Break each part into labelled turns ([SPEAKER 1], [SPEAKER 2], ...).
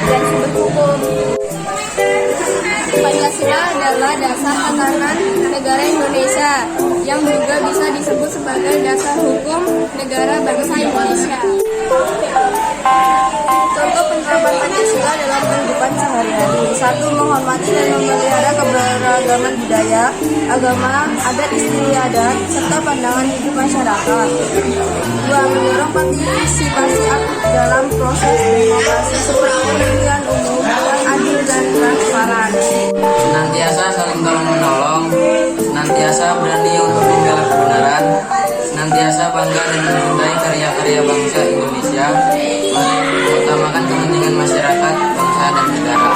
[SPEAKER 1] dan sumber hukum. Pancasila adalah dasar tatanan negara Indonesia yang juga bisa disebut sebagai dasar hukum negara bangsa Indonesia. Contoh penerapan Pancasila dalam kehidupan sehari-hari. 1. Menghormati dan memelihara keberagaman budaya, agama, adat istiadat, serta pandangan hidup masyarakat. 2. Mendorong partisipasi aktif dalam proses demokrasi seperti pemilihan umum yang adil dan transparan.
[SPEAKER 2] Senantiasa saling tolong-menolong, senantiasa berani untuk membela kebenaran, senantiasa bangga dan mencintai karya-karya bangsa Indonesia, mengutamakan kepentingan masyarakat, bangsa, dan negara.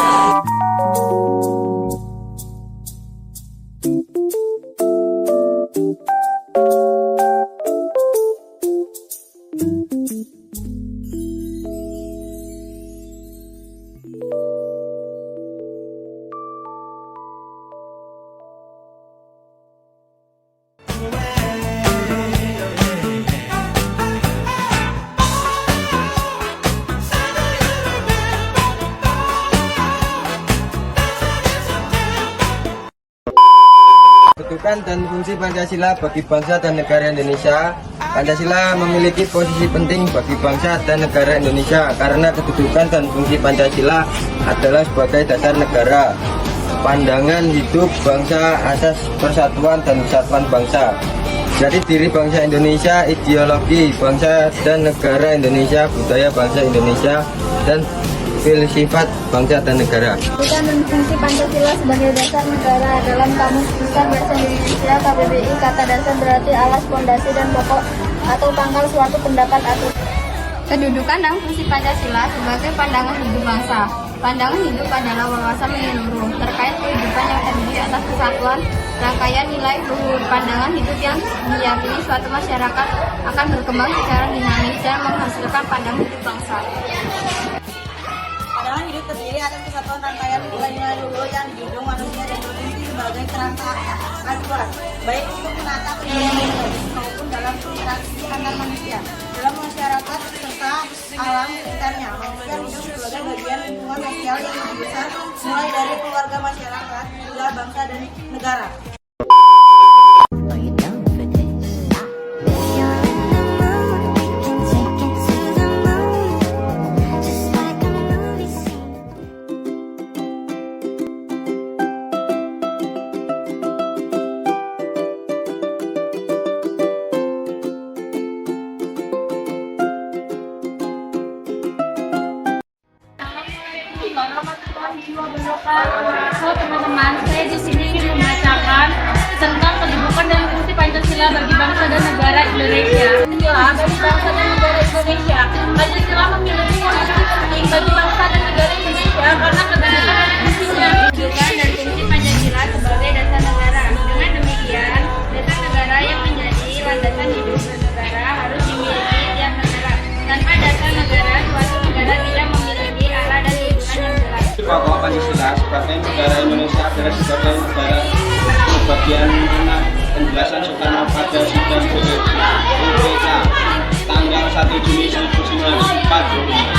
[SPEAKER 3] Kedudukan dan fungsi Pancasila bagi bangsa dan negara Indonesia. Pancasila memiliki posisi penting bagi bangsa dan negara Indonesia karena kedudukan dan fungsi Pancasila adalah sebagai dasar negara, pandangan hidup bangsa, asas persatuan dan kesatuan bangsa. Jadi diri bangsa Indonesia, ideologi bangsa dan negara Indonesia, budaya bangsa Indonesia, dan filsafat bangsa dan negara.
[SPEAKER 1] Kedudukan dan fungsi Pancasila sebagai dasar negara dalam Kamus Besar Bahasa Indonesia KBBI, kata dasar berarti alas, fondasi, dan pokok atau pangkal suatu pendapat atau. Kedudukan dan fungsi Pancasila sebagai pandangan hidup bangsa. Pandangan hidup adalah wawasan menyeluruh terkait kehidupan yang terdiri atas kesatuan, rangkaian nilai luhur. Pandangan hidup yang diyakini suatu masyarakat akan berkembang secara dinamis dan menghasilkan pandangan hidup bangsa.
[SPEAKER 4] Pandangan hidup terdiri atas kesatuan rangkaian nilai-nilai luhur yang dijunjung manusia dan berfungsi sebagai kerangka acuan, baik untuk menata kehidupan maupun dalam interaksi antar manusia, dalam masyarakat serta alam sekitarnya. Manusia hidup sebagai bagian lingkungan sosial yang lebih besar, mulai dari keluarga, masyarakat, hingga bangsa dan negara.
[SPEAKER 5] So, teman-teman, saya di sini ingin membacakan tentang kedudukan dan fungsi Pancasila bagi bangsa dan negara Indonesia. Pancasila bagi bangsa dan negara Indonesia. Pancasila memiliki posisi penting bagi bangsa dan negara Indonesia karena kedudukan dan fungsinya. Kedudukan dan fungsi Pancasila sebagai dasar negara. Dengan demikian, dasar negara yang menjadi landasan hidup bernegara harus dimiliki tiap negara. Tanpa dasar negara, suatu negara tidak memiliki arah dan tujuan yang jelas.
[SPEAKER 6] Pokok Pancasila sebagai negara Indonesia adalah sebagai negara bagian mana penjelasan Soekarno pada sidang BPK tanggal 1 Juni 1945